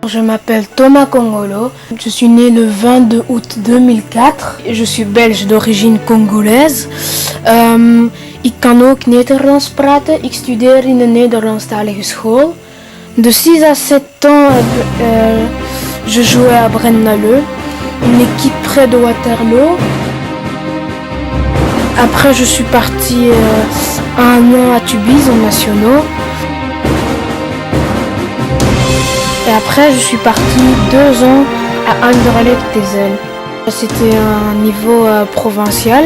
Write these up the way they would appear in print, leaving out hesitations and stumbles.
Je m'appelle Thomas Congolo, je suis né le 22 août 2004. Je suis belge d'origine congolaise. Ik kan ook Nederlands praten. Ik studeer in een Nederlandstalige school. De 6 à 7 ans, je jouais à Braine-l'Alleud, une équipe près de Waterloo. Après, je suis parti un an à Tubize en nationaux. Et après, je suis parti 2 ans à Anderlecht Tezel. C'était un niveau provincial.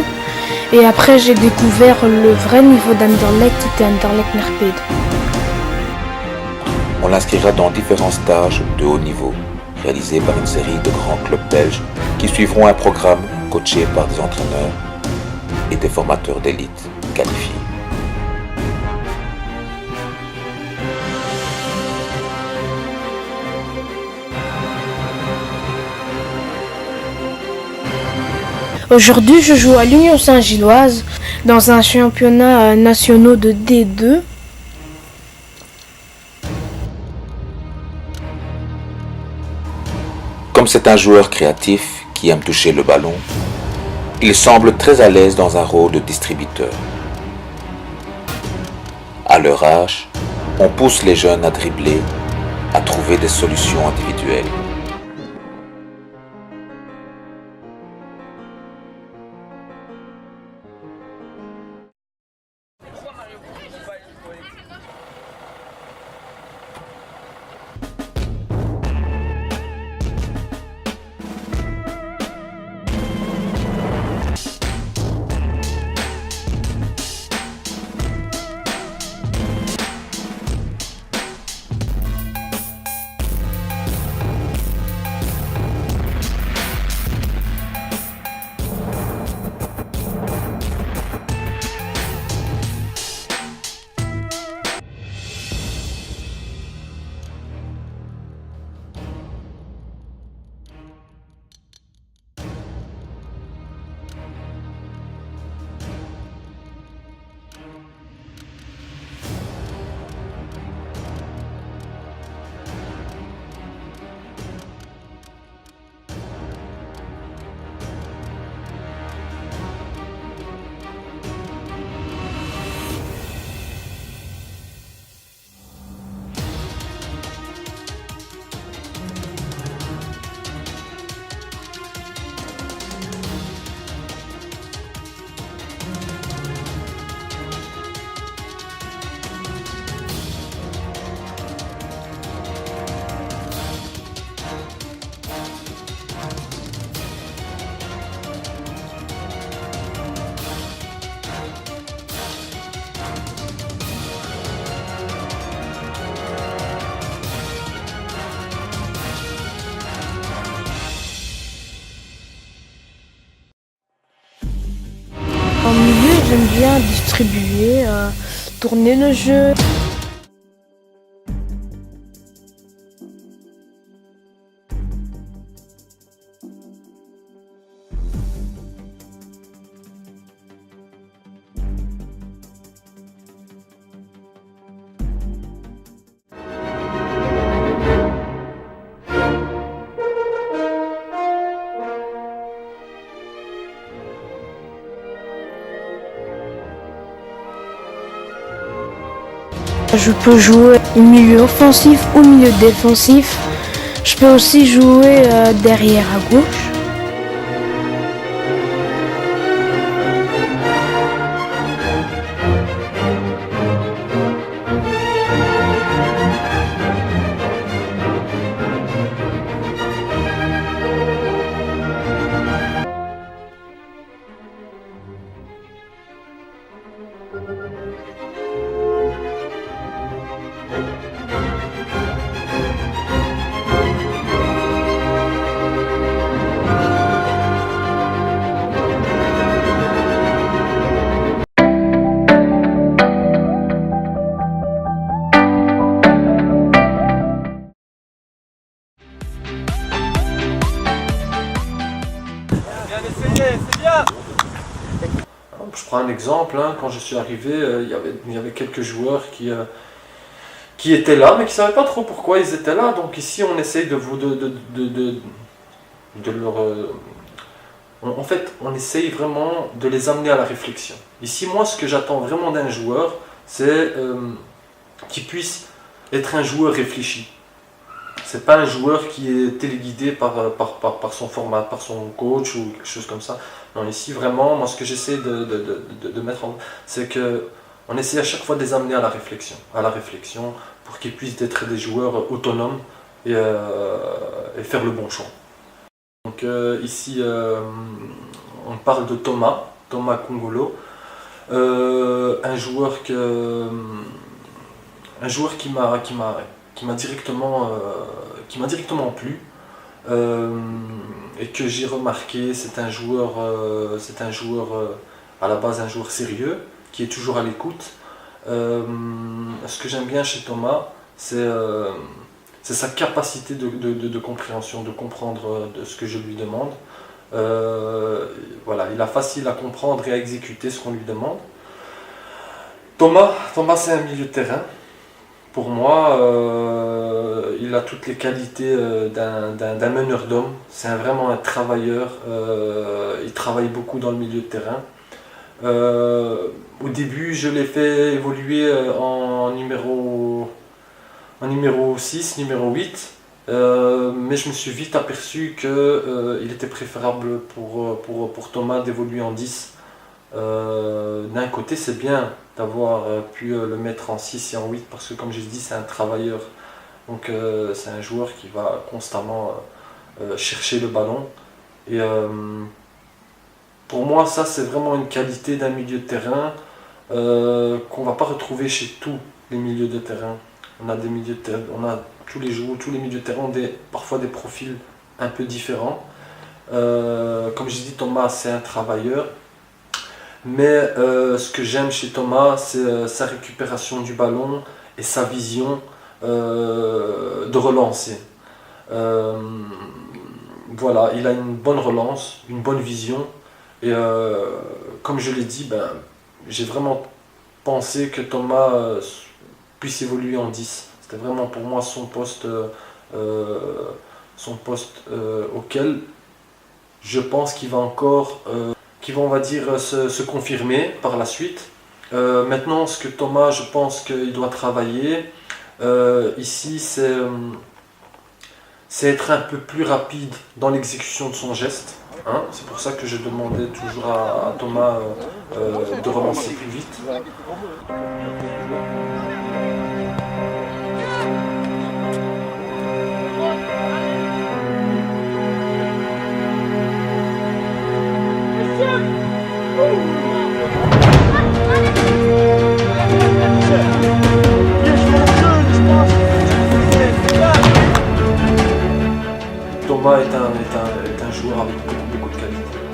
Et après, j'ai découvert le vrai niveau d'Anderlecht, c'était Anderlecht Nerpede. On l'inscrira dans différents stages de haut niveau, réalisés par une série de grands clubs belges qui suivront un programme coaché par des entraîneurs et des formateurs d'élite qualifiés. Aujourd'hui, je joue à l'Union Saint-Gilloise dans un championnat national de D2. Comme c'est un joueur créatif qui aime toucher le ballon, il semble très à l'aise dans un rôle de distributeur. À leur âge, on pousse les jeunes à dribbler, à trouver des solutions individuelles. En milieu, j'aime bien distribuer, tourner le jeu. Je peux jouer milieu offensif ou milieu défensif. Je peux aussi jouer derrière à gauche. C'est bien. Je prends un exemple, hein. Quand je suis arrivé, il y avait quelques joueurs qui étaient là, mais qui ne savaient pas trop pourquoi ils étaient là. Donc ici, on essaye de leur... en fait, on essaye vraiment de les amener à la réflexion. Ici, moi, ce que j'attends vraiment d'un joueur, c'est qu'il puisse être un joueur réfléchi. C'est pas un joueur qui est téléguidé par son format, par son coach ou quelque chose comme ça. Non, ici, vraiment, moi, ce que j'essaie de mettre en... c'est que on essaie à chaque fois de les amener à la réflexion pour qu'ils puissent être des joueurs autonomes et faire le bon choix. Donc ici, on parle de Thomas Kongolo, un joueur qui m'a directement plu et que j'ai remarqué. C'est un joueur à la base, un joueur sérieux qui est toujours à l'écoute. Ce que j'aime bien chez Thomas, c'est sa capacité de compréhension, de comprendre de ce que je lui demande. Voilà, il a facile à comprendre et à exécuter ce qu'on lui demande. Thomas, c'est un milieu de terrain. Pour moi, il a toutes les qualités d'un meneur d'hommes. C'est vraiment un travailleur. Il travaille beaucoup dans le milieu de terrain. Au début, je l'ai fait évoluer en numéro 6, numéro 8. Mais je me suis vite aperçu qu'il était préférable pour Thomas d'évoluer en 10. D'un côté, c'est bien d'avoir pu le mettre en 6 et en 8 parce que, comme j'ai dit, c'est un travailleur. Donc c'est un joueur qui va constamment chercher le ballon. Et pour moi, ça, c'est vraiment une qualité d'un milieu de terrain qu'on ne va pas retrouver chez tous les milieux de terrain. On a des milieux de terrain, on a tous les milieux de terrain ont parfois des profils un peu différents. Comme j'ai dit, Thomas, c'est un travailleur. Mais ce que j'aime chez Thomas, c'est sa récupération du ballon et sa vision de relancer. Voilà, il a une bonne relance, une bonne vision. Et comme je l'ai dit, j'ai vraiment pensé que Thomas puisse évoluer en 10. C'était vraiment pour moi son poste auquel je pense qu'il va encore, on va dire, se confirmer par la suite. Maintenant, ce que Thomas, je pense qu'il doit travailler ici, c'est être un peu plus rapide dans l'exécution de son geste. Hein, c'est pour ça que je demandais toujours à Thomas de relancer plus vite. Thomas est un joueur avec beaucoup de qualité.